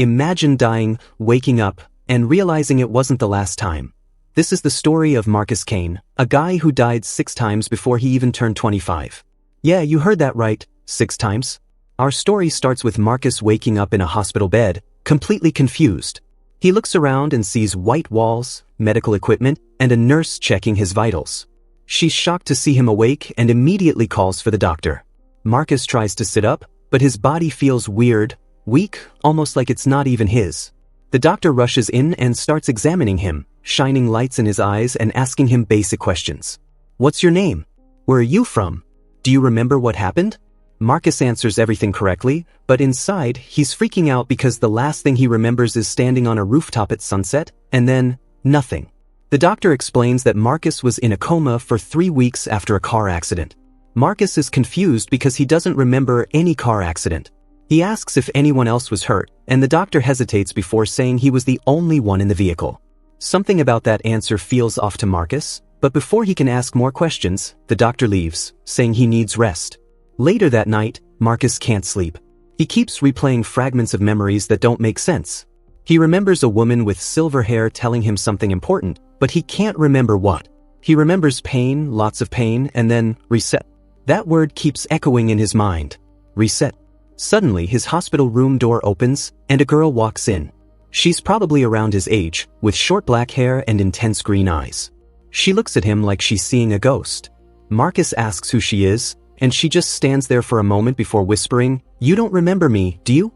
Imagine dying, waking up, and realizing it wasn't the last time. This is the story of Marcus Kane, a guy who died 6 times before he even turned 25. Yeah, you heard that right, 6 times. Our story starts with Marcus waking up in a hospital bed, completely confused. He looks around and sees white walls, medical equipment, and a nurse checking his vitals. She's shocked to see him awake and immediately calls for the doctor. Marcus tries to sit up, but his body feels weird, weak, almost like it's not even his. The doctor rushes in and starts examining him, shining lights in his eyes and asking him basic questions. What's your name? Where are you from? Do you remember what happened? Marcus answers everything correctly, but inside, he's freaking out because the last thing he remembers is standing on a rooftop at sunset, and then, nothing. The doctor explains that Marcus was in a coma for 3 weeks after a car accident. Marcus is confused because he doesn't remember any car accident. He asks if anyone else was hurt, and the doctor hesitates before saying he was the only one in the vehicle. Something about that answer feels off to Marcus, but before he can ask more questions, the doctor leaves, saying he needs rest. Later that night, Marcus can't sleep. He keeps replaying fragments of memories that don't make sense. He remembers a woman with silver hair telling him something important, but he can't remember what. He remembers pain, lots of pain, and then reset. That word keeps echoing in his mind. Reset. Suddenly, his hospital room door opens, and a girl walks in. She's probably around his age, with short black hair and intense green eyes. She looks at him like she's seeing a ghost. Marcus asks who she is, and she just stands there for a moment before whispering, "You don't remember me, do you?"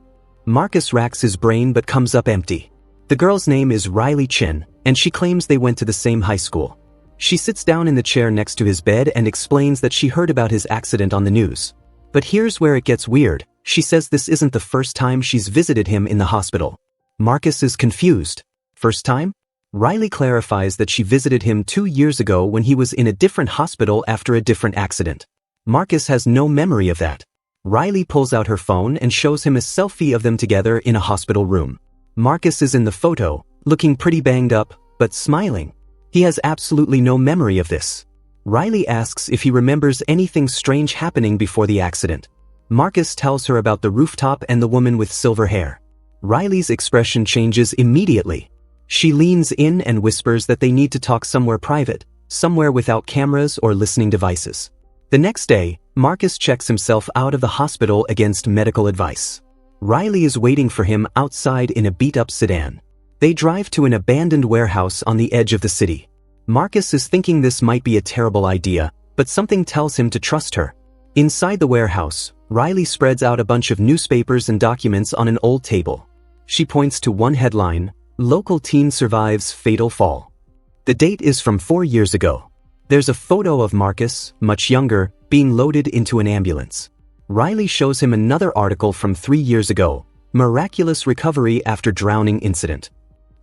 Marcus racks his brain but comes up empty. The girl's name is Riley Chin, and she claims they went to the same high school. She sits down in the chair next to his bed and explains that she heard about his accident on the news. But here's where it gets weird. She says this isn't the first time she's visited him in the hospital. Marcus is confused. First time? Riley clarifies that she visited him 2 years ago when he was in a different hospital after a different accident. Marcus has no memory of that. Riley pulls out her phone and shows him a selfie of them together in a hospital room. Marcus is in the photo, looking pretty banged up, but smiling. He has absolutely no memory of this. Riley asks if he remembers anything strange happening before the accident. Marcus tells her about the rooftop and the woman with silver hair. Riley's expression changes immediately. She leans in and whispers that they need to talk somewhere private, somewhere without cameras or listening devices. The next day, Marcus checks himself out of the hospital against medical advice. Riley is waiting for him outside in a beat-up sedan. They drive to an abandoned warehouse on the edge of the city. Marcus is thinking this might be a terrible idea, but something tells him to trust her. Inside the warehouse, Riley spreads out a bunch of newspapers and documents on an old table. She points to one headline, "Local teen survives fatal fall." The date is from 4 years ago. There's a photo of Marcus, much younger, being loaded into an ambulance. Riley shows him another article from 3 years ago, "Miraculous Recovery After Drowning Incident."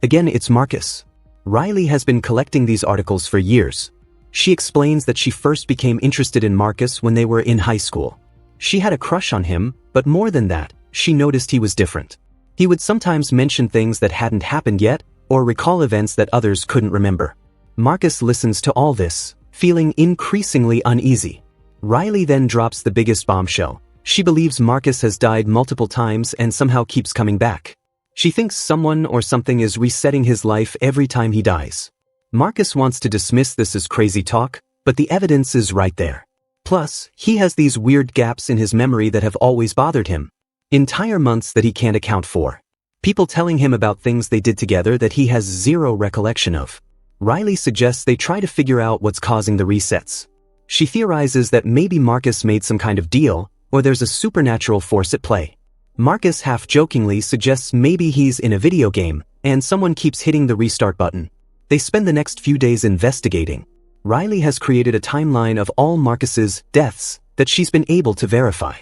Again, it's Marcus. Riley has been collecting these articles for years. She explains that she first became interested in Marcus when they were in high school. She had a crush on him, but more than that, she noticed he was different. He would sometimes mention things that hadn't happened yet, or recall events that others couldn't remember. Marcus listens to all this, feeling increasingly uneasy. Riley then drops the biggest bombshell. She believes Marcus has died multiple times and somehow keeps coming back. She thinks someone or something is resetting his life every time he dies. Marcus wants to dismiss this as crazy talk, but the evidence is right there. Plus, he has these weird gaps in his memory that have always bothered him. Entire months that he can't account for. People telling him about things they did together that he has zero recollection of. Riley suggests they try to figure out what's causing the resets. She theorizes that maybe Marcus made some kind of deal, or there's a supernatural force at play. Marcus half-jokingly suggests maybe he's in a video game, and someone keeps hitting the restart button. They spend the next few days investigating. Riley has created a timeline of all Marcus's deaths that she's been able to verify.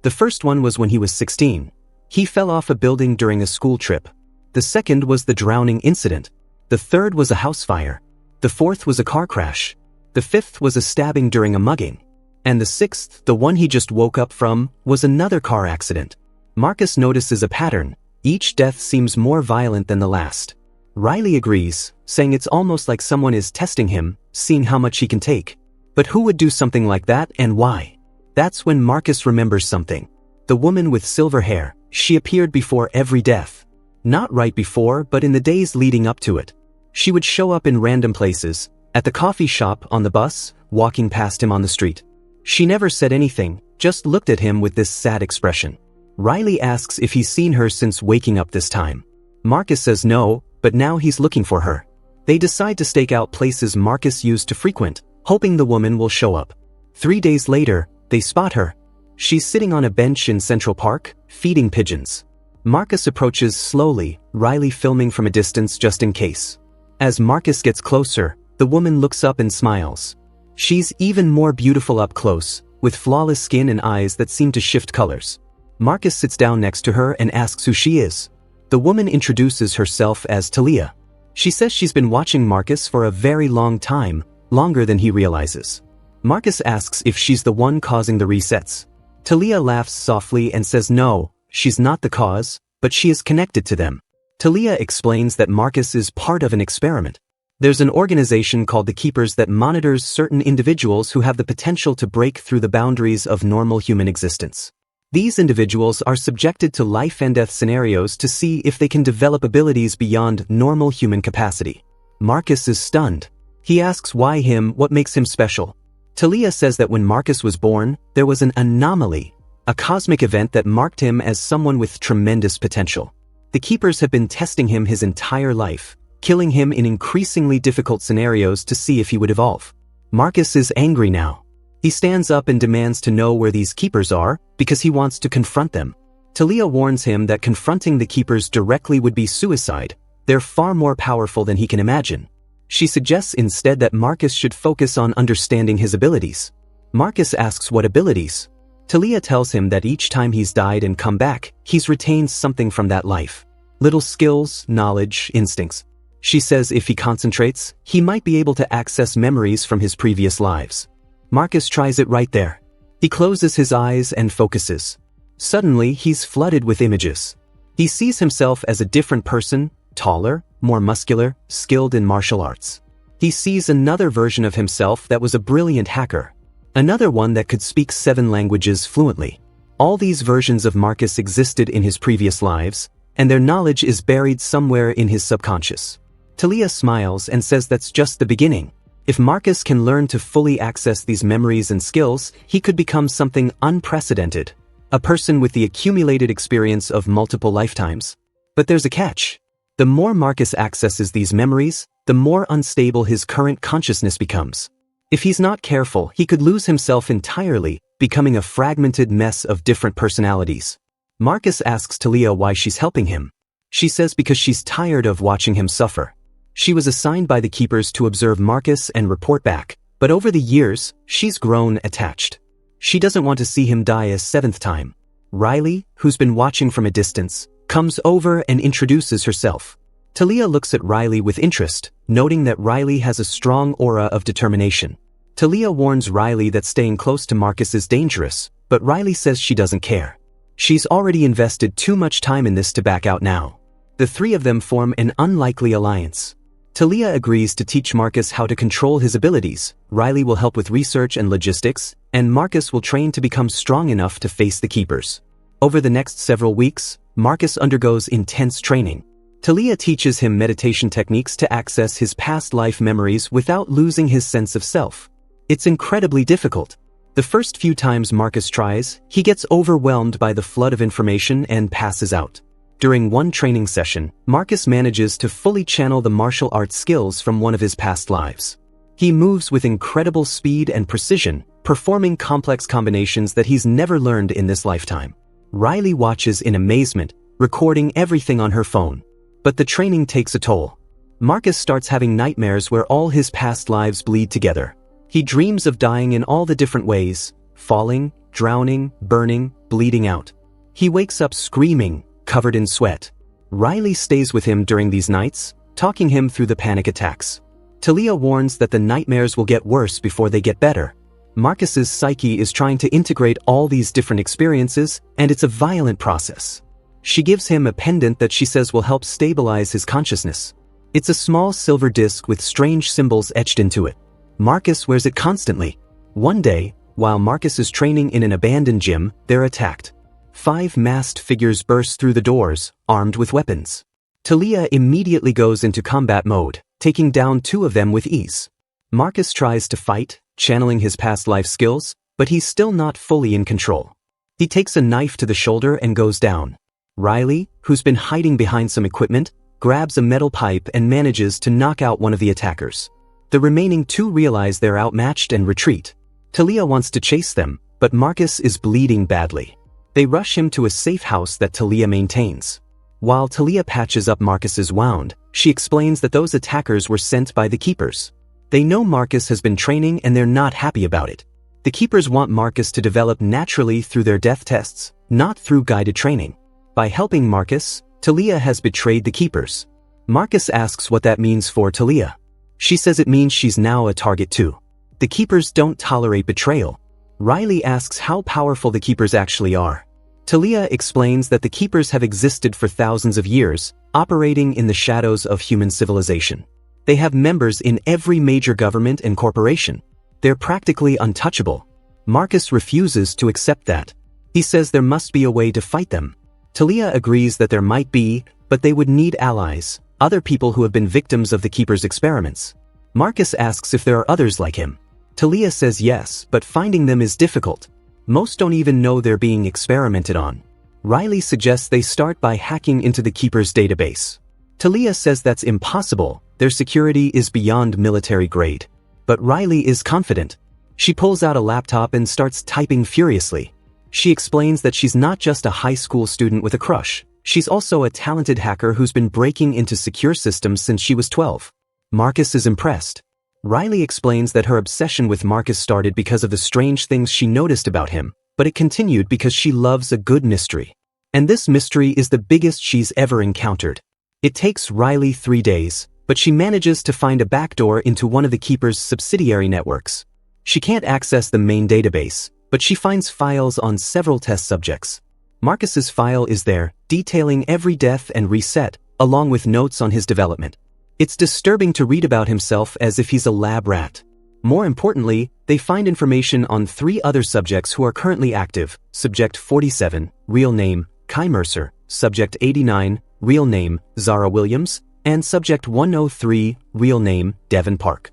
The first one was when he was 16. He fell off a building during a school trip. The second was the drowning incident. The third was a house fire. The fourth was a car crash. The fifth was a stabbing during a mugging. And the sixth, the one he just woke up from, was another car accident. Marcus notices a pattern. Each death seems more violent than the last. Riley agrees, saying it's almost like someone is testing him, seeing how much he can take. But who would do something like that and why? That's when Marcus remembers something. The woman with silver hair, she appeared before every death. Not right before, but in the days leading up to it. She would show up in random places, at the coffee shop, on the bus, walking past him on the street. She never said anything, just looked at him with this sad expression. Riley asks if he's seen her since waking up this time. Marcus says no, but now he's looking for her. They decide to stake out places Marcus used to frequent, hoping the woman will show up. 3 days later, they spot her. She's sitting on a bench in Central Park, feeding pigeons. Marcus approaches slowly, Riley filming from a distance just in case. As Marcus gets closer, the woman looks up and smiles. She's even more beautiful up close, with flawless skin and eyes that seem to shift colors. Marcus sits down next to her and asks who she is. The woman introduces herself as Talia. She says she's been watching Marcus for a very long time, longer than he realizes. Marcus asks if she's the one causing the resets. Talia laughs softly and says no, she's not the cause, but she is connected to them. Talia explains that Marcus is part of an experiment. There's an organization called the Keepers that monitors certain individuals who have the potential to break through the boundaries of normal human existence. These individuals are subjected to life and death scenarios to see if they can develop abilities beyond normal human capacity. Marcus is stunned. He asks why him, what makes him special. Talia says that when Marcus was born, there was an anomaly, a cosmic event that marked him as someone with tremendous potential. The Keepers have been testing him his entire life, killing him in increasingly difficult scenarios to see if he would evolve. Marcus is angry now. He stands up and demands to know where these Keepers are, because he wants to confront them. Talia warns him that confronting the Keepers directly would be suicide. They're far more powerful than he can imagine. She suggests instead that Marcus should focus on understanding his abilities. Marcus asks what abilities. Talia tells him that each time he's died and come back, he's retained something from that life. Little skills, knowledge, instincts. She says if he concentrates, he might be able to access memories from his previous lives. Marcus tries it right there. He closes his eyes and focuses. Suddenly, he's flooded with images. He sees himself as a different person, taller, more muscular, skilled in martial arts. He sees another version of himself that was a brilliant hacker. Another one that could speak 7 languages fluently. All these versions of Marcus existed in his previous lives, and their knowledge is buried somewhere in his subconscious. Talia smiles and says that's just the beginning. If Marcus can learn to fully access these memories and skills, he could become something unprecedented. A person with the accumulated experience of multiple lifetimes. But there's a catch. The more Marcus accesses these memories, the more unstable his current consciousness becomes. If he's not careful, he could lose himself entirely, becoming a fragmented mess of different personalities. Marcus asks Talia why she's helping him. She says because she's tired of watching him suffer. She was assigned by the Keepers to observe Marcus and report back, but over the years, she's grown attached. She doesn't want to see him die a 7th time. Riley, who's been watching from a distance, comes over and introduces herself. Talia looks at Riley with interest, noting that Riley has a strong aura of determination. Talia warns Riley that staying close to Marcus is dangerous, but Riley says she doesn't care. She's already invested too much time in this to back out now. The 3 of them form an unlikely alliance. Talia agrees to teach Marcus how to control his abilities, Riley will help with research and logistics, and Marcus will train to become strong enough to face the Keepers. Over the next several weeks, Marcus undergoes intense training. Talia teaches him meditation techniques to access his past life memories without losing his sense of self. It's incredibly difficult. The first few times Marcus tries, he gets overwhelmed by the flood of information and passes out. During one training session, Marcus manages to fully channel the martial arts skills from one of his past lives. He moves with incredible speed and precision, performing complex combinations that he's never learned in this lifetime. Riley watches in amazement, recording everything on her phone. But the training takes a toll. Marcus starts having nightmares where all his past lives bleed together. He dreams of dying in all the different ways, falling, drowning, burning, bleeding out. He wakes up screaming, covered in sweat. Riley stays with him during these nights, talking him through the panic attacks. Talia warns that the nightmares will get worse before they get better. Marcus's psyche is trying to integrate all these different experiences, and it's a violent process. She gives him a pendant that she says will help stabilize his consciousness. It's a small silver disc with strange symbols etched into it. Marcus wears it constantly. One day, while Marcus is training in an abandoned gym, they're attacked. 5 masked figures burst through the doors, armed with weapons. Talia immediately goes into combat mode, taking down 2 of them with ease. Marcus tries to fight, channeling his past life skills, but he's still not fully in control. He takes a knife to the shoulder and goes down. Riley, who's been hiding behind some equipment, grabs a metal pipe and manages to knock out one of the attackers. The remaining 2 realize they're outmatched and retreat. Talia wants to chase them, but Marcus is bleeding badly. They rush him to a safe house that Talia maintains. While Talia patches up Marcus's wound, she explains that those attackers were sent by the Keepers. They know Marcus has been training and they're not happy about it. The Keepers want Marcus to develop naturally through their death tests, not through guided training. By helping Marcus, Talia has betrayed the Keepers. Marcus asks what that means for Talia. She says it means she's now a target too. The Keepers don't tolerate betrayal. Riley asks how powerful the Keepers actually are. Talia explains that the Keepers have existed for thousands of years, operating in the shadows of human civilization. They have members in every major government and corporation. They're practically untouchable. Marcus refuses to accept that. He says there must be a way to fight them. Talia agrees that there might be, but they would need allies, other people who have been victims of the Keepers' experiments. Marcus asks if there are others like him. Talia says yes, but finding them is difficult. Most don't even know they're being experimented on. Riley suggests they start by hacking into the Keepers' database. Talia says that's impossible, their security is beyond military grade. But Riley is confident. She pulls out a laptop and starts typing furiously. She explains that she's not just a high school student with a crush, she's also a talented hacker who's been breaking into secure systems since she was 12. Marcus is impressed. Riley explains that her obsession with Marcus started because of the strange things she noticed about him, but it continued because she loves a good mystery. And this mystery is the biggest she's ever encountered. It takes Riley 3 days, but she manages to find a backdoor into one of the Keepers' subsidiary networks. She can't access the main database, but she finds files on several test subjects. Marcus's file is there, detailing every death and reset, along with notes on his development. It's disturbing to read about himself as if he's a lab rat. More importantly, they find information on 3 other subjects who are currently active: Subject 47, real name, Kai Mercer; Subject 89, real name, Zara Williams; and Subject 103, real name, Devin Park.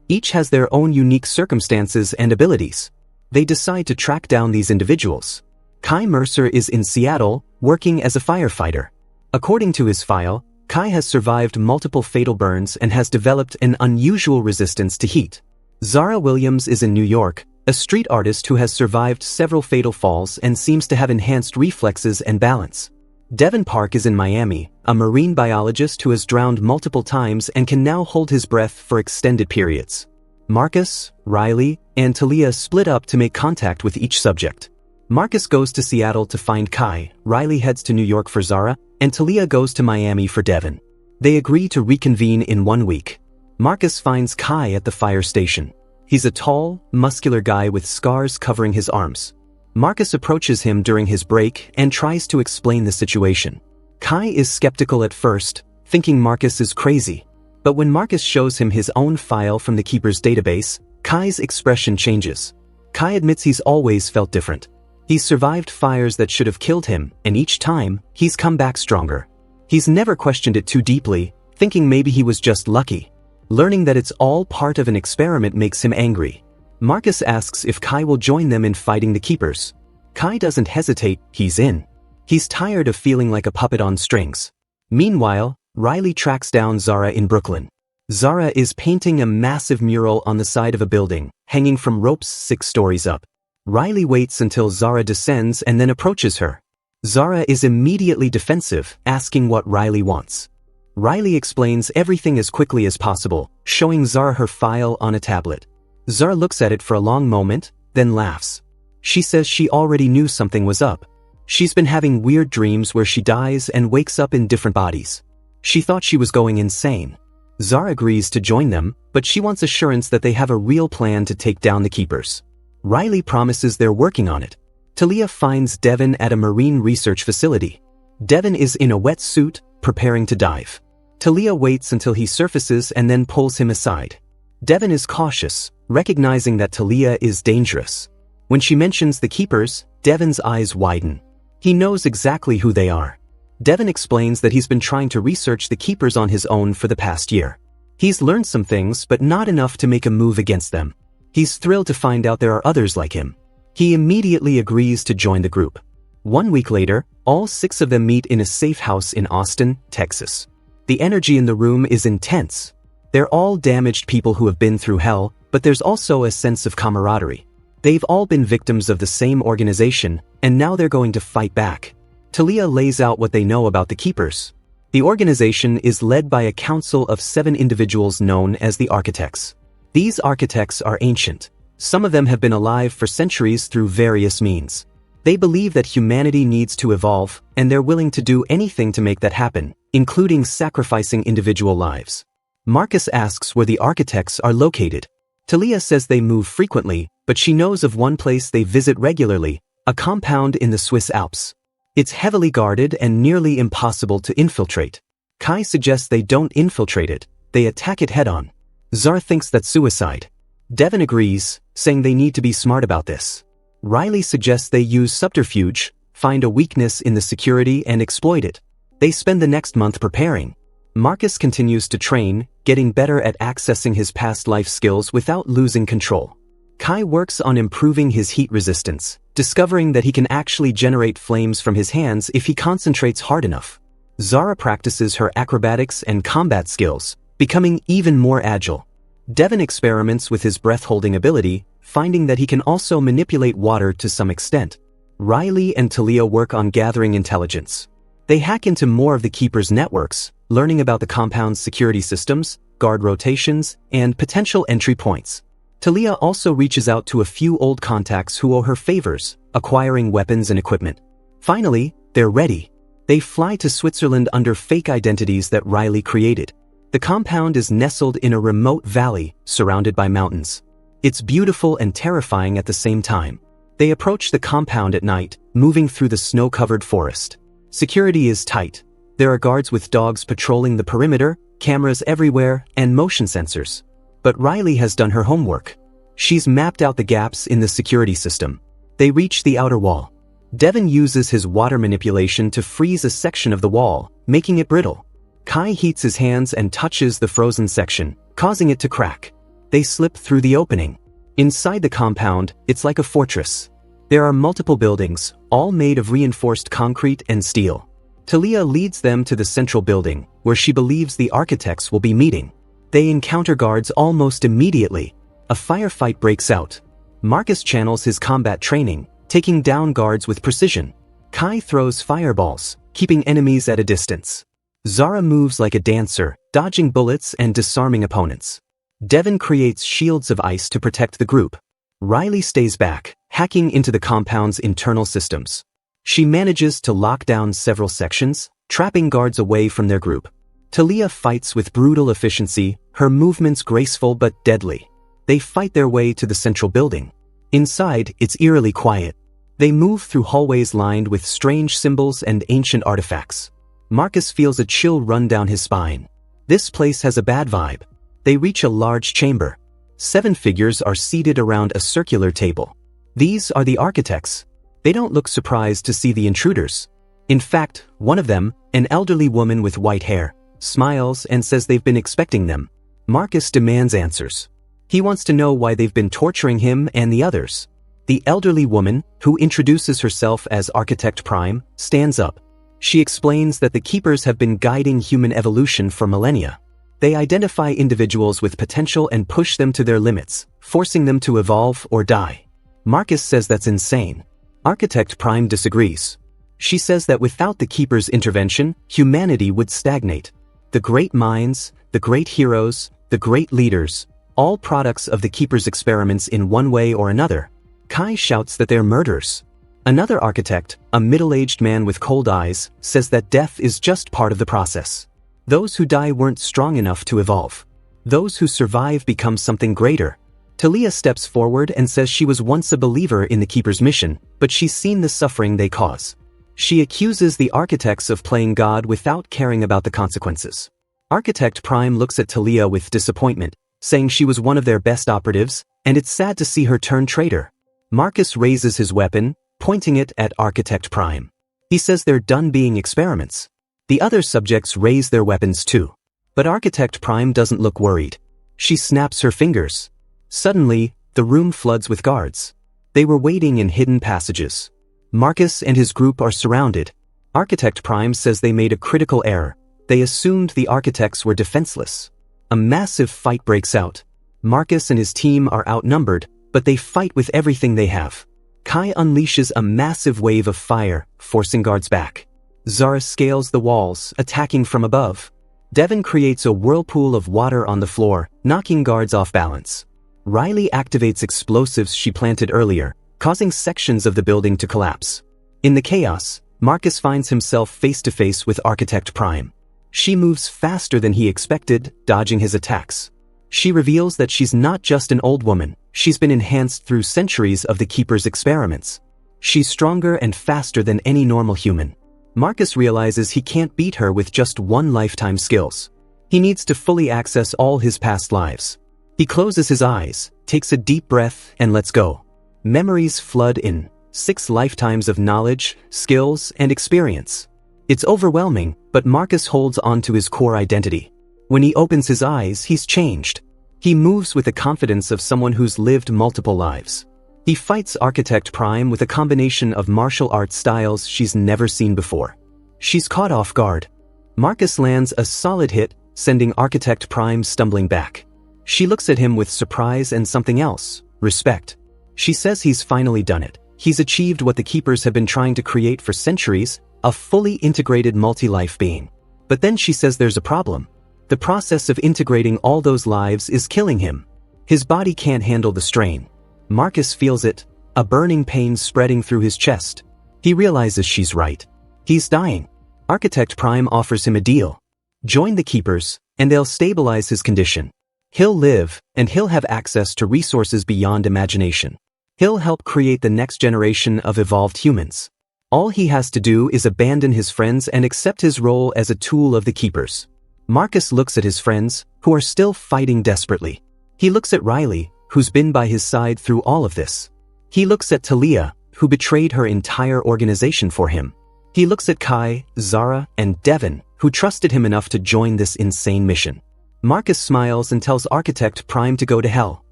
Each has their own unique circumstances and abilities. They decide to track down these individuals. Kai Mercer is in Seattle, working as a firefighter. According to his file, Kai has survived multiple fatal burns and has developed an unusual resistance to heat. Zara Williams is in New York, a street artist who has survived several fatal falls and seems to have enhanced reflexes and balance. Devin Park is in Miami, a marine biologist who has drowned multiple times and can now hold his breath for extended periods. Marcus, Riley, and Talia split up to make contact with each subject. Marcus goes to Seattle to find Kai, Riley heads to New York for Zara, and Talia goes to Miami for Devin. They agree to reconvene in 1 week. Marcus finds Kai at the fire station. He's a tall, muscular guy with scars covering his arms. Marcus approaches him during his break and tries to explain the situation. Kai is skeptical at first, thinking Marcus is crazy. But when Marcus shows him his own file from the Keepers' database, Kai's expression changes. Kai admits he's always felt different. He's survived fires that should have killed him, and each time, he's come back stronger. He's never questioned it too deeply, thinking maybe he was just lucky. Learning that it's all part of an experiment makes him angry. Marcus asks if Kai will join them in fighting the Keepers. Kai doesn't hesitate, he's in. He's tired of feeling like a puppet on strings. Meanwhile, Riley tracks down Zara in Brooklyn. Zara is painting a massive mural on the side of a building, hanging from ropes 6 stories up. Riley waits until Zara descends and then approaches her. Zara is immediately defensive, asking what Riley wants. Riley explains everything as quickly as possible, showing Zara her file on a tablet. Zara looks at it for a long moment, then laughs. She says she already knew something was up. She's been having weird dreams where she dies and wakes up in different bodies. She thought she was going insane. Zara agrees to join them, but she wants assurance that they have a real plan to take down the Keepers. Riley promises they're working on it. Talia finds Devin at a marine research facility. Devin is in a wet suit, preparing to dive. Talia waits until he surfaces and then pulls him aside. Devin is cautious, recognizing that Talia is dangerous. When she mentions the Keepers, Devin's eyes widen. He knows exactly who they are. Devin explains that he's been trying to research the Keepers on his own for the past year. He's learned some things, but not enough to make a move against them. He's thrilled to find out there are others like him. He immediately agrees to join the group. 1 week later, all 6 of them meet in a safe house in Austin, Texas. The energy in the room is intense. They're all damaged people who have been through hell, but there's also a sense of camaraderie. They've all been victims of the same organization, and now they're going to fight back. Talia lays out what they know about the Keepers. The organization is led by a council of 7 individuals known as the Architects. These architects are ancient. Some of them have been alive for centuries through various means. They believe that humanity needs to evolve, and they're willing to do anything to make that happen, including sacrificing individual lives. Marcus asks where the architects are located. Talia says they move frequently, but she knows of one place they visit regularly, a compound in the Swiss Alps. It's heavily guarded and nearly impossible to infiltrate. Kai suggests they don't infiltrate it, they attack it head-on. Zara thinks that's suicide. Devin agrees, saying they need to be smart about this. Riley suggests they use subterfuge, find a weakness in the security and exploit it. They spend the next month preparing. Marcus continues to train, getting better at accessing his past life skills without losing control. Kai works on improving his heat resistance, discovering that he can actually generate flames from his hands if he concentrates hard enough. Zara practices her acrobatics and combat skills, becoming even more agile. Devin experiments with his breath-holding ability, finding that he can also manipulate water to some extent. Riley and Talia work on gathering intelligence. They hack into more of the Keepers' networks, learning about the compound's security systems, guard rotations, and potential entry points. Talia also reaches out to a few old contacts who owe her favors, acquiring weapons and equipment. Finally, they're ready. They fly to Switzerland under fake identities that Riley created. The compound is nestled in a remote valley, surrounded by mountains. It's beautiful and terrifying at the same time. They approach the compound at night, moving through the snow-covered forest. Security is tight. There are guards with dogs patrolling the perimeter, cameras everywhere, and motion sensors. But Riley has done her homework. She's mapped out the gaps in the security system. They reach the outer wall. Devin uses his water manipulation to freeze a section of the wall, making it brittle. Kai heats his hands and touches the frozen section, causing it to crack. They slip through the opening. Inside the compound, it's like a fortress. There are multiple buildings, all made of reinforced concrete and steel. Talia leads them to the central building, where she believes the architects will be meeting. They encounter guards almost immediately. A firefight breaks out. Marcus channels his combat training, taking down guards with precision. Kai throws fireballs, keeping enemies at a distance. Zara moves like a dancer, dodging bullets and disarming opponents. Devin creates shields of ice to protect the group. Riley stays back, hacking into the compound's internal systems. She manages to lock down several sections, trapping guards away from their group. Talia fights with brutal efficiency, her movements graceful but deadly. They fight their way to the central building. Inside, it's eerily quiet. They move through hallways lined with strange symbols and ancient artifacts. Marcus feels a chill run down his spine. This place has a bad vibe. They reach a large chamber. 7 figures are seated around a circular table. These are the architects. They don't look surprised to see the intruders. In fact, one of them, an elderly woman with white hair, smiles and says they've been expecting them. Marcus demands answers. He wants to know why they've been torturing him and the others. The elderly woman, who introduces herself as Architect Prime, stands up. She explains that the Keepers have been guiding human evolution for millennia. They identify individuals with potential and push them to their limits, forcing them to evolve or die. Marcus says that's insane. Architect Prime disagrees. She says that without the Keepers' intervention, humanity would stagnate. The great minds, the great heroes, the great leaders, all products of the Keepers' experiments in one way or another. Kai shouts that they're murderers. Another architect, a middle-aged man with cold eyes, says that death is just part of the process. Those who die weren't strong enough to evolve. Those who survive become something greater. Talia steps forward and says she was once a believer in the Keepers' mission, but she's seen the suffering they cause. She accuses the architects of playing God without caring about the consequences. Architect Prime looks at Talia with disappointment, saying she was one of their best operatives, and it's sad to see her turn traitor. Marcus raises his weapon, pointing it at Architect Prime. He says they're done being experiments. The other subjects raise their weapons too. But Architect Prime doesn't look worried. She snaps her fingers. Suddenly, the room floods with guards. They were waiting in hidden passages. Marcus and his group are surrounded. Architect Prime says they made a critical error. They assumed the architects were defenseless. A massive fight breaks out. Marcus and his team are outnumbered, but they fight with everything they have. Kai unleashes a massive wave of fire, forcing guards back. Zara scales the walls, attacking from above. Devon creates a whirlpool of water on the floor, knocking guards off balance. Riley activates explosives she planted earlier, causing sections of the building to collapse. In the chaos, Marcus finds himself face-to-face with Architect Prime. She moves faster than he expected, dodging his attacks. She reveals that she's not just an old woman, she's been enhanced through centuries of the Keeper's experiments. She's stronger and faster than any normal human. Marcus realizes he can't beat her with just one lifetime skills. He needs to fully access all his past lives. He closes his eyes, takes a deep breath, and lets go. Memories flood in, 6 lifetimes of knowledge, skills, and experience. It's overwhelming, but Marcus holds on to his core identity. When he opens his eyes, he's changed. He moves with the confidence of someone who's lived multiple lives. He fights Architect Prime with a combination of martial arts styles she's never seen before. She's caught off guard. Marcus lands a solid hit, sending Architect Prime stumbling back. She looks at him with surprise and something else, respect. She says he's finally done it. He's achieved what the Keepers have been trying to create for centuries, a fully integrated multi-life being. But then she says there's a problem. The process of integrating all those lives is killing him. His body can't handle the strain. Marcus feels it, a burning pain spreading through his chest. He realizes she's right. He's dying. Architect Prime offers him a deal. Join the Keepers, and they'll stabilize his condition. He'll live, and he'll have access to resources beyond imagination. He'll help create the next generation of evolved humans. All he has to do is abandon his friends and accept his role as a tool of the Keepers. Marcus looks at his friends, who are still fighting desperately. He looks at Riley, who's been by his side through all of this. He looks at Talia, who betrayed her entire organization for him. He looks at Kai, Zara, and Devon, who trusted him enough to join this insane mission. Marcus smiles and tells Architect Prime to go to hell.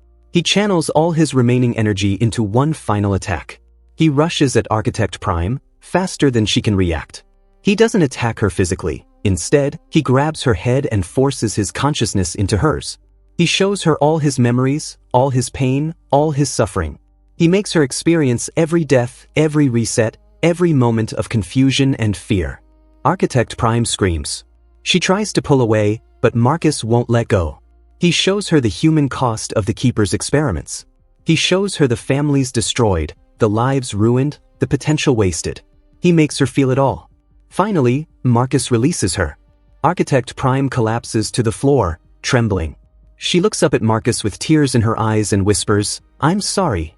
He channels all his remaining energy into one final attack. He rushes at Architect Prime, faster than she can react. He doesn't attack her physically. Instead, he grabs her head and forces his consciousness into hers. He shows her all his memories, all his pain, all his suffering. He makes her experience every death, every reset, every moment of confusion and fear. Architect Prime screams. She tries to pull away, but Marcus won't let go. He shows her the human cost of the Keeper's experiments. He shows her the families destroyed, the lives ruined, the potential wasted. He makes her feel it all. Finally, Marcus releases her. Architect Prime collapses to the floor, trembling. She looks up at Marcus with tears in her eyes and whispers, "I'm sorry."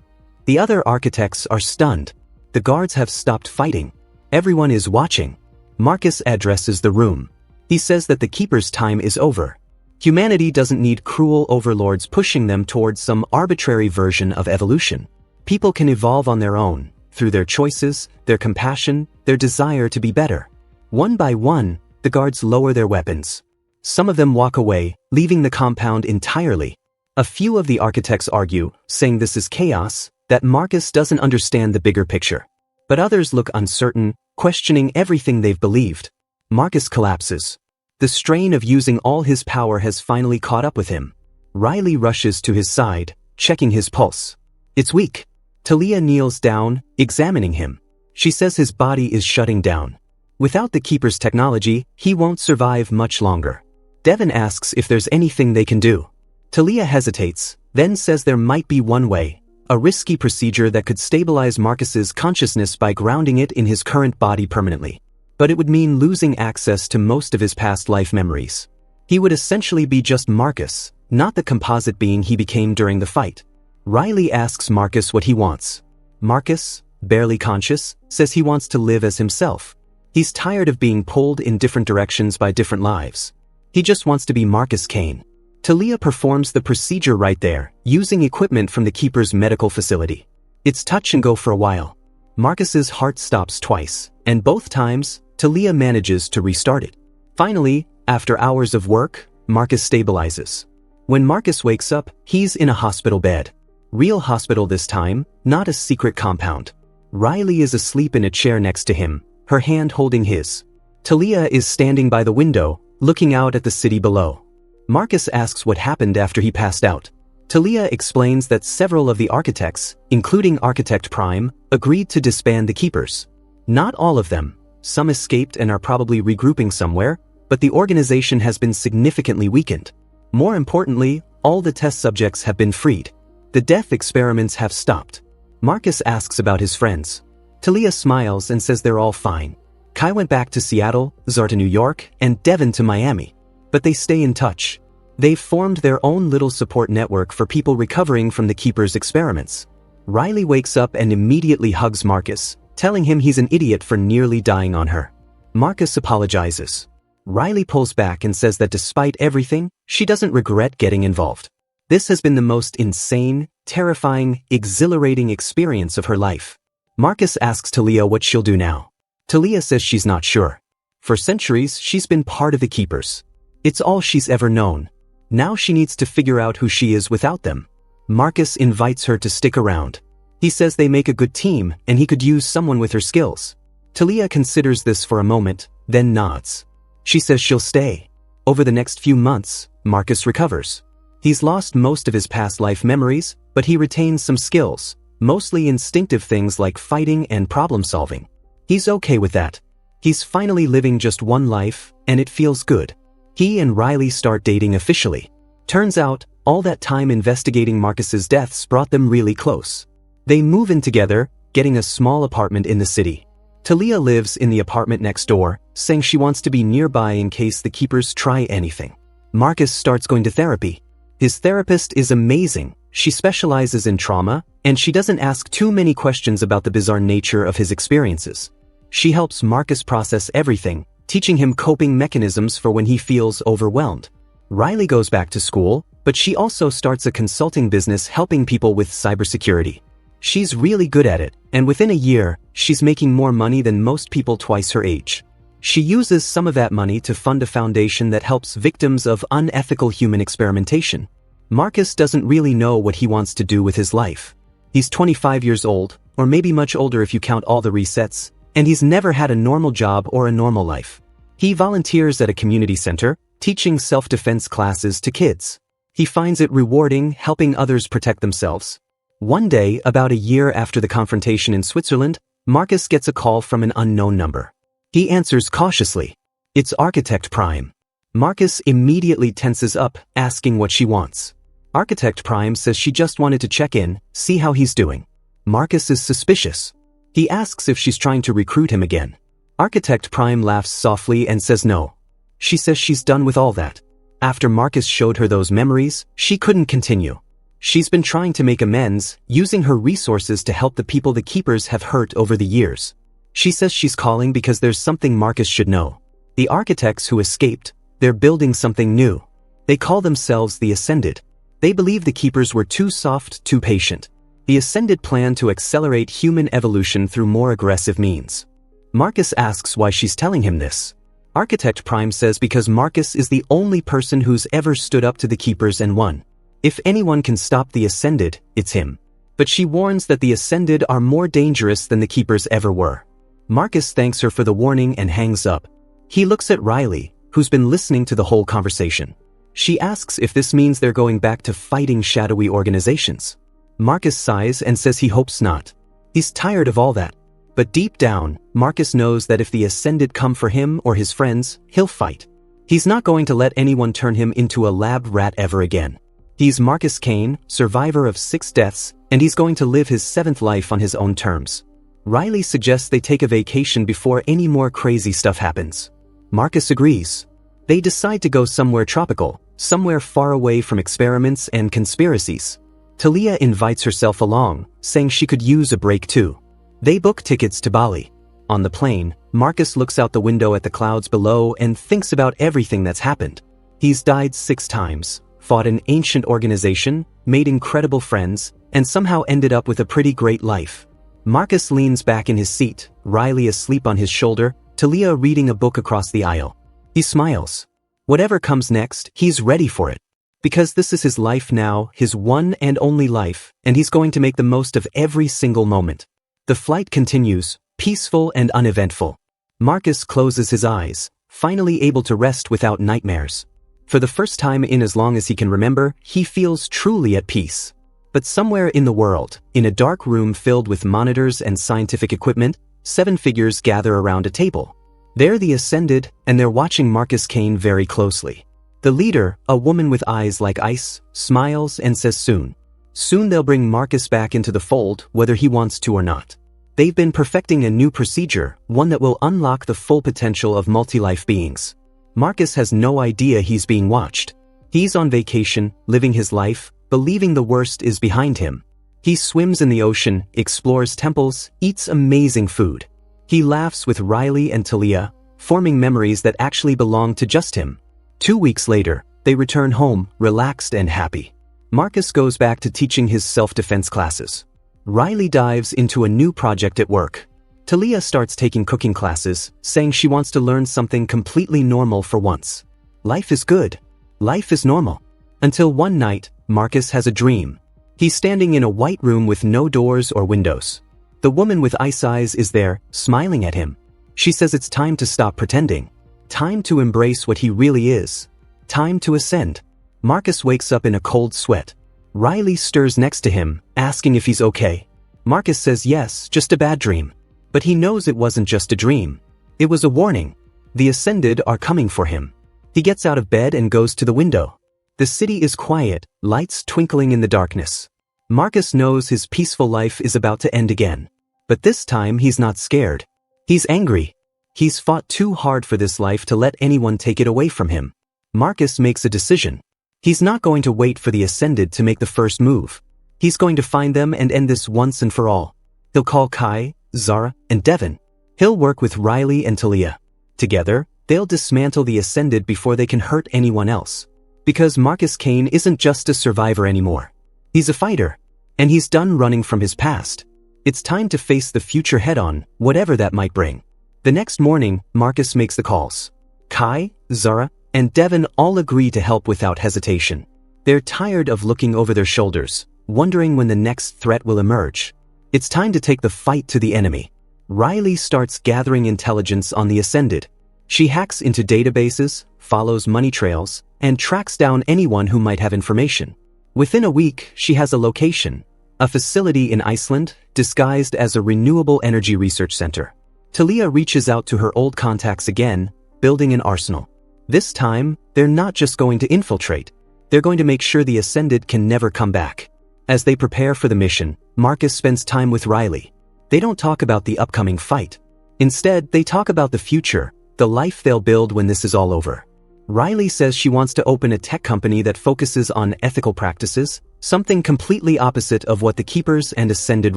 The other architects are stunned. The guards have stopped fighting. Everyone is watching. Marcus addresses the room. He says that the Keeper's time is over. Humanity doesn't need cruel overlords pushing them towards some arbitrary version of evolution. People can evolve on their own, through their choices, their compassion, their desire to be better. One by one, the guards lower their weapons. Some of them walk away, leaving the compound entirely. A few of the architects argue, saying this is chaos, that Marcus doesn't understand the bigger picture. But others look uncertain, questioning everything they've believed. Marcus collapses. The strain of using all his power has finally caught up with him. Riley rushes to his side, checking his pulse. It's weak. Talia kneels down, examining him. She says his body is shutting down. Without the Keeper's technology, he won't survive much longer. Devon asks if there's anything they can do. Talia hesitates, then says there might be one way, a risky procedure that could stabilize Marcus's consciousness by grounding it in his current body permanently. But it would mean losing access to most of his past life memories. He would essentially be just Marcus, not the composite being he became during the fight. Riley asks Marcus what he wants. Marcus, barely conscious, says he wants to live as himself. He's tired of being pulled in different directions by different lives. He just wants to be Marcus Kane. Talia performs the procedure right there, using equipment from the Keeper's medical facility. It's touch and go for a while. Marcus's heart stops twice, and both times, Talia manages to restart it. Finally, after hours of work, Marcus stabilizes. When Marcus wakes up, he's in a hospital bed. Real hospital this time, not a secret compound. Riley is asleep in a chair next to him, her hand holding his. Talia is standing by the window, looking out at the city below. Marcus asks what happened after he passed out. Talia explains that several of the architects, including Architect Prime, agreed to disband the Keepers. Not all of them. Some escaped and are probably regrouping somewhere, but the organization has been significantly weakened. More importantly, all the test subjects have been freed. The death experiments have stopped. Marcus asks about his friends. Talia smiles and says they're all fine. Kai went back to Seattle, Zar to New York, and Devin to Miami. But they stay in touch. They've formed their own little support network for people recovering from the Keeper's experiments. Riley wakes up and immediately hugs Marcus, telling him he's an idiot for nearly dying on her. Marcus apologizes. Riley pulls back and says that despite everything, she doesn't regret getting involved. This has been the most insane, terrifying, exhilarating experience of her life. Marcus asks Talia what she'll do now. Talia says she's not sure. For centuries, she's been part of the Keepers. It's all she's ever known. Now she needs to figure out who she is without them. Marcus invites her to stick around. He says they make a good team and he could use someone with her skills. Talia considers this for a moment, then nods. She says she'll stay. Over the next few months, Marcus recovers. He's lost most of his past life memories, but he retains some skills, mostly instinctive things like fighting and problem solving. He's okay with that. He's finally living just one life, and it feels good. He and Riley start dating officially. Turns out, all that time investigating Marcus's deaths brought them really close. They move in together, getting a small apartment in the city. Talia lives in the apartment next door, saying she wants to be nearby in case the Keepers try anything. Marcus starts going to therapy. His therapist is amazing. She specializes in trauma, and she doesn't ask too many questions about the bizarre nature of his experiences. She helps Marcus process everything, teaching him coping mechanisms for when he feels overwhelmed. Riley goes back to school, but she also starts a consulting business helping people with cybersecurity. She's really good at it, and within a year, she's making more money than most people twice her age. She uses some of that money to fund a foundation that helps victims of unethical human experimentation. Marcus doesn't really know what he wants to do with his life. He's 25 years old, or maybe much older if you count all the resets, and he's never had a normal job or a normal life. He volunteers at a community center, teaching self-defense classes to kids. He finds it rewarding helping others protect themselves. One day, about a year after the confrontation in Switzerland, Marcus gets a call from an unknown number. He answers cautiously. It's Architect Prime. Marcus immediately tenses up, asking what she wants. Architect Prime says she just wanted to check in, see how he's doing. Marcus is suspicious. He asks if she's trying to recruit him again. Architect Prime laughs softly and says no. She says she's done with all that. After Marcus showed her those memories, she couldn't continue. She's been trying to make amends, using her resources to help the people the Keepers have hurt over the years. She says she's calling because there's something Marcus should know. The architects who escaped, they're building something new. They call themselves the Ascended. They believe the Keepers were too soft, too patient. The Ascended plan to accelerate human evolution through more aggressive means. Marcus asks why she's telling him this. Architect Prime says because Marcus is the only person who's ever stood up to the Keepers and won. If anyone can stop the Ascended, it's him. But she warns that the Ascended are more dangerous than the Keepers ever were. Marcus thanks her for the warning and hangs up. He looks at Riley, who's been listening to the whole conversation. She asks if this means they're going back to fighting shadowy organizations. Marcus sighs and says he hopes not. He's tired of all that. But deep down, Marcus knows that if the Ascended come for him or his friends, he'll fight. He's not going to let anyone turn him into a lab rat ever again. He's Marcus Kane, survivor of 6 deaths, and he's going to live his 7th life on his own terms. Riley suggests they take a vacation before any more crazy stuff happens. Marcus agrees. They decide to go somewhere tropical, somewhere far away from experiments and conspiracies. Talia invites herself along, saying she could use a break too. They book tickets to Bali. On the plane, Marcus looks out the window at the clouds below and thinks about everything that's happened. He's died 6 times. Fought an ancient organization, made incredible friends, and somehow ended up with a pretty great life. Marcus leans back in his seat, Riley asleep on his shoulder, Talia reading a book across the aisle. He smiles. Whatever comes next, he's ready for it. Because this is his life now, his one and only life, and he's going to make the most of every single moment. The flight continues, peaceful and uneventful. Marcus closes his eyes, finally able to rest without nightmares. For the first time in as long as he can remember, he feels truly at peace. But somewhere in the world, in a dark room filled with monitors and scientific equipment, 7 figures gather around a table. They're the Ascended, and they're watching Marcus Kane very closely. The leader, a woman with eyes like ice, smiles and says soon. Soon they'll bring Marcus back into the fold, whether he wants to or not. They've been perfecting a new procedure, one that will unlock the full potential of multi-life beings. Marcus has no idea he's being watched. He's on vacation, living his life, believing the worst is behind him. He swims in the ocean, explores temples, eats amazing food. He laughs with Riley and Talia, forming memories that actually belong to just him. 2 weeks later, they return home, relaxed and happy. Marcus goes back to teaching his self-defense classes. Riley dives into a new project at work. Talia starts taking cooking classes, saying she wants to learn something completely normal for once. Life is good. Life is normal. Until one night, Marcus has a dream. He's standing in a white room with no doors or windows. The woman with ice eyes is there, smiling at him. She says it's time to stop pretending. Time to embrace what he really is. Time to ascend. Marcus wakes up in a cold sweat. Riley stirs next to him, asking if he's okay. Marcus says yes, just a bad dream. But he knows it wasn't just a dream. It was a warning. The Ascended are coming for him. He gets out of bed and goes to the window. The city is quiet, lights twinkling in the darkness. Marcus knows his peaceful life is about to end again. But this time he's not scared. He's angry. He's fought too hard for this life to let anyone take it away from him. Marcus makes a decision. He's not going to wait for the Ascended to make the first move. He's going to find them and end this once and for all. He'll call Kai, Zara, and Devin. He'll work with Riley and Talia. Together, they'll dismantle the Ascended before they can hurt anyone else. Because Marcus Kane isn't just a survivor anymore. He's a fighter. And he's done running from his past. It's time to face the future head-on, whatever that might bring. The next morning, Marcus makes the calls. Kai, Zara, and Devin all agree to help without hesitation. They're tired of looking over their shoulders, wondering when the next threat will emerge. It's time to take the fight to the enemy. Riley starts gathering intelligence on the Ascended. She hacks into databases, follows money trails, and tracks down anyone who might have information. Within a week, she has a location, a facility in Iceland, disguised as a renewable energy research center. Talia reaches out to her old contacts again, building an arsenal. This time, they're not just going to infiltrate. They're going to make sure the Ascended can never come back. As they prepare for the mission, Marcus spends time with Riley. They don't talk about the upcoming fight. Instead, they talk about the future, the life they'll build when this is all over. Riley says she wants to open a tech company that focuses on ethical practices, something completely opposite of what the Keepers and Ascended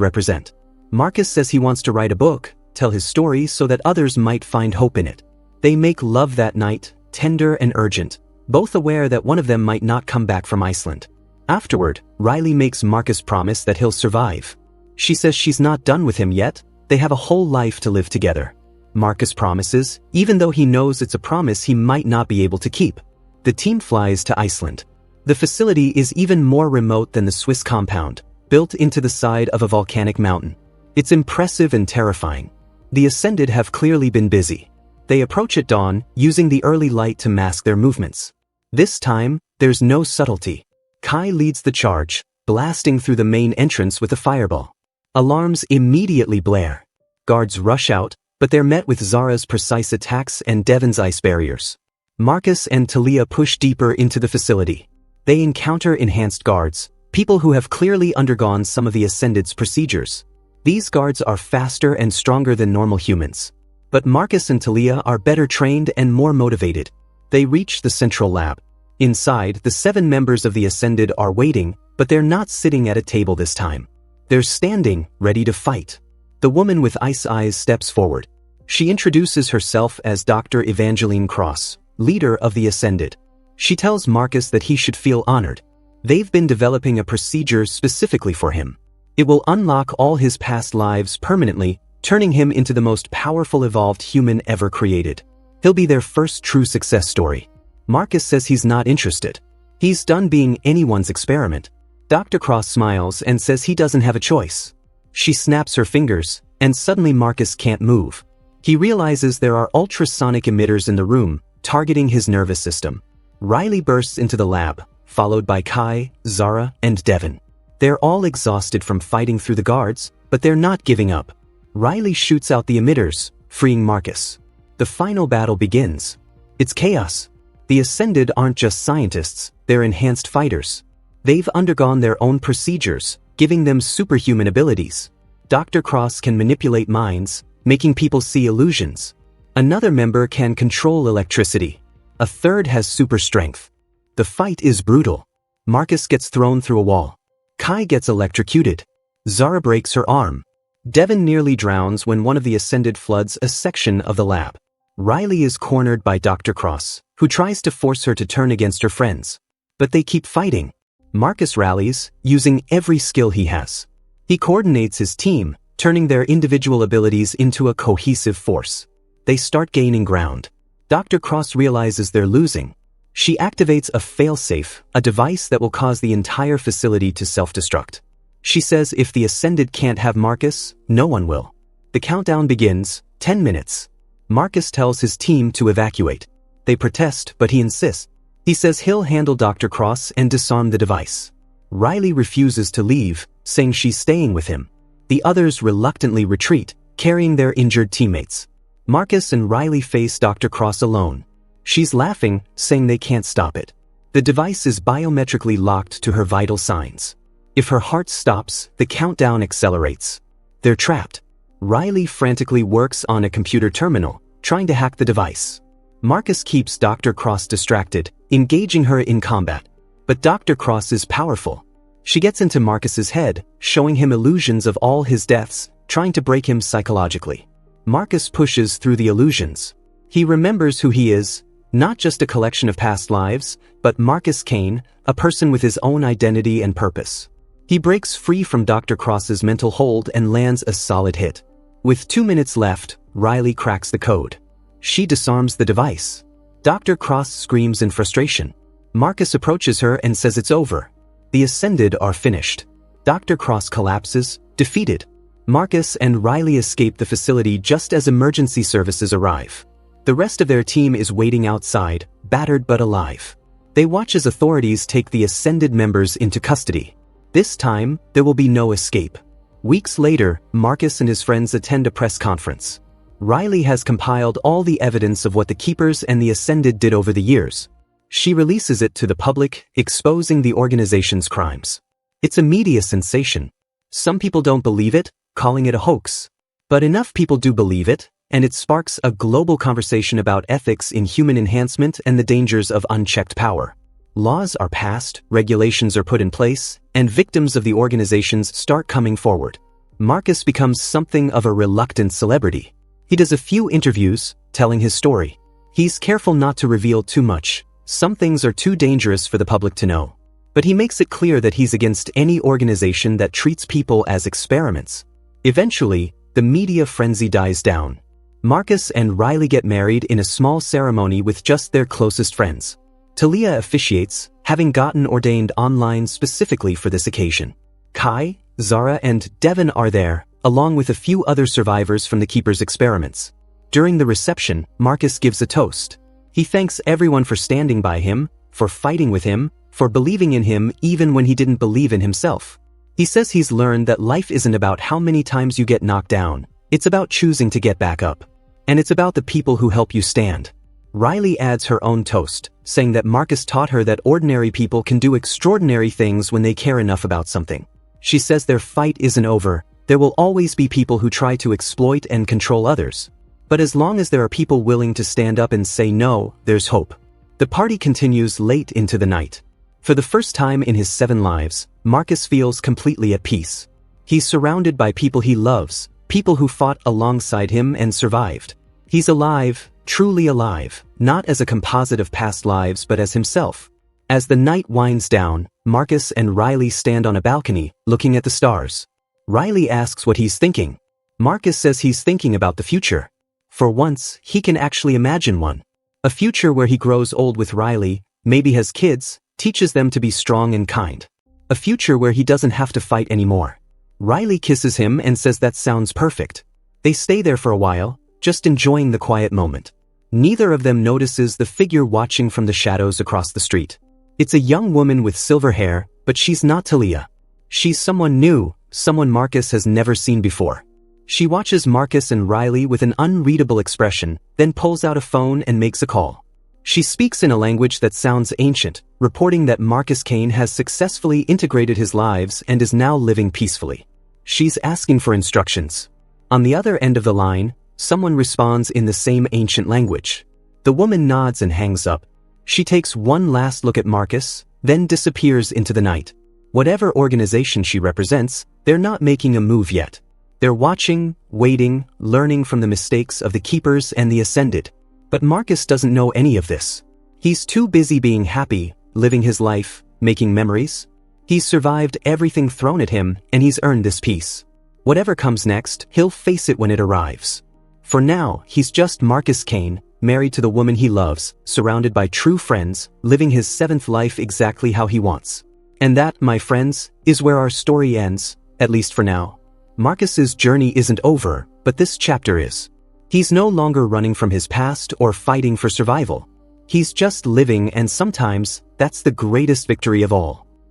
represent. Marcus says he wants to write a book, tell his story so that others might find hope in it. They make love that night, tender and urgent, both aware that one of them might not come back from Iceland. Afterward, Riley makes Marcus promise that he'll survive. She says she's not done with him yet, they have a whole life to live together. Marcus promises, even though he knows it's a promise he might not be able to keep. The team flies to Iceland. The facility is even more remote than the Swiss compound, built into the side of a volcanic mountain. It's impressive and terrifying. The Ascended have clearly been busy. They approach at dawn, using the early light to mask their movements. This time, there's no subtlety. Kai leads the charge, blasting through the main entrance with a fireball. Alarms immediately blare. Guards rush out, but they're met with Zara's precise attacks and Devin's ice barriers. Marcus and Talia push deeper into the facility. They encounter enhanced guards, people who have clearly undergone some of the Ascended's procedures. These guards are faster and stronger than normal humans. But Marcus and Talia are better trained and more motivated. They reach the central lab. Inside, the 7 members of the Ascended are waiting, but they're not sitting at a table this time. They're standing, ready to fight. The woman with ice eyes steps forward. She introduces herself as Dr. Evangeline Cross, leader of the Ascended. She tells Marcus that he should feel honored. They've been developing a procedure specifically for him. It will unlock all his past lives permanently, turning him into the most powerful evolved human ever created. He'll be their first true success story. Marcus says he's not interested. He's done being anyone's experiment. Dr. Cross smiles and says he doesn't have a choice. She snaps her fingers, and suddenly Marcus can't move. He realizes there are ultrasonic emitters in the room, targeting his nervous system. Riley bursts into the lab, followed by Kai, Zara, and Devon. They're all exhausted from fighting through the guards, but they're not giving up. Riley shoots out the emitters, freeing Marcus. The final battle begins. It's chaos. The Ascended aren't just scientists, they're enhanced fighters. They've undergone their own procedures, giving them superhuman abilities. Dr. Cross can manipulate minds, making people see illusions. Another member can control electricity. A third has super strength. The fight is brutal. Marcus gets thrown through a wall. Kai gets electrocuted. Zara breaks her arm. Devon nearly drowns when one of the Ascended floods a section of the lab. Riley is cornered by Dr. Cross, who tries to force her to turn against her friends. But they keep fighting. Marcus rallies, using every skill he has. He coordinates his team, turning their individual abilities into a cohesive force. They start gaining ground. Dr. Cross realizes they're losing. She activates a failsafe, a device that will cause the entire facility to self-destruct. She says if the Ascended can't have Marcus, no one will. The countdown begins, 10 minutes. Marcus tells his team to evacuate. They protest, but he insists. He says he'll handle Dr. Cross and disarm the device. Riley refuses to leave, saying she's staying with him. The others reluctantly retreat, carrying their injured teammates. Marcus and Riley face Dr. Cross alone. She's laughing, saying they can't stop it. The device is biometrically locked to her vital signs. If her heart stops, the countdown accelerates. They're trapped. Riley frantically works on a computer terminal, trying to hack the device. Marcus keeps Dr. Cross distracted, engaging her in combat. But Dr. Cross is powerful. She gets into Marcus's head, showing him illusions of all his deaths, trying to break him psychologically. Marcus pushes through the illusions. He remembers who he is, not just a collection of past lives, but Marcus Kane, a person with his own identity and purpose. He breaks free from Dr. Cross's mental hold and lands a solid hit. With 2 minutes left, Riley cracks the code. She disarms the device. Dr. Cross screams in frustration. Marcus approaches her and says it's over. The Ascended are finished. Dr. Cross collapses, defeated. Marcus and Riley escape the facility just as emergency services arrive. The rest of their team is waiting outside, battered but alive. They watch as authorities take the Ascended members into custody. This time, there will be no escape. Weeks later, Marcus and his friends attend a press conference. Riley has compiled all the evidence of what the Keepers and the Ascended did over the years. She releases it to the public, exposing the organization's crimes. It's a media sensation. Some people don't believe it, calling it a hoax. But enough people do believe it, and it sparks a global conversation about ethics in human enhancement and the dangers of unchecked power. Laws are passed, regulations are put in place, and victims of the organizations start coming forward. Marcus becomes something of a reluctant celebrity. He does a few interviews, telling his story. He's careful not to reveal too much. Some things are too dangerous for the public to know. But he makes it clear that he's against any organization that treats people as experiments. Eventually, the media frenzy dies down. Marcus and Riley get married in a small ceremony with just their closest friends. Talia officiates, having gotten ordained online specifically for this occasion. Kai, Zara, and Devon are there, along with a few other survivors from the Keeper's experiments. During the reception, Marcus gives a toast. He thanks everyone for standing by him, for fighting with him, for believing in him even when he didn't believe in himself. He says he's learned that life isn't about how many times you get knocked down. It's about choosing to get back up. And it's about the people who help you stand. Riley adds her own toast, saying that Marcus taught her that ordinary people can do extraordinary things when they care enough about something. She says their fight isn't over. There will always be people who try to exploit and control others. But as long as there are people willing to stand up and say no, there's hope. The party continues late into the night. For the first time in his 7 lives, Marcus feels completely at peace. He's surrounded by people he loves, people who fought alongside him and survived. He's alive, truly alive, not as a composite of past lives but as himself. As the night winds down, Marcus and Riley stand on a balcony, looking at the stars. Riley asks what he's thinking. Marcus says he's thinking about the future. For once, he can actually imagine one. A future where he grows old with Riley, maybe has kids, teaches them to be strong and kind. A future where he doesn't have to fight anymore. Riley kisses him and says that sounds perfect. They stay there for a while, just enjoying the quiet moment. Neither of them notices the figure watching from the shadows across the street. It's a young woman with silver hair, but she's not Talia. She's someone new, someone Marcus has never seen before. She watches Marcus and Riley with an unreadable expression, then pulls out a phone and makes a call. She speaks in a language that sounds ancient, reporting that Marcus Kane has successfully integrated his lives and is now living peacefully. She's asking for instructions. On the other end of the line, someone responds in the same ancient language. The woman nods and hangs up. She takes one last look at Marcus, then disappears into the night. Whatever organization she represents, they're not making a move yet. They're watching, waiting, learning from the mistakes of the keepers and the ascended. But Marcus doesn't know any of this. He's too busy being happy, living his life, making memories. He's survived everything thrown at him, and he's earned this peace. Whatever comes next, he'll face it when it arrives. For now, he's just Marcus Kane, married to the woman he loves, surrounded by true friends, living his seventh life exactly how he wants. And that, my friends, is where our story ends, at least for now. Marcus's journey isn't over, but this chapter is. He's no longer running from his past or fighting for survival. He's just living, and sometimes, that's the greatest victory of all.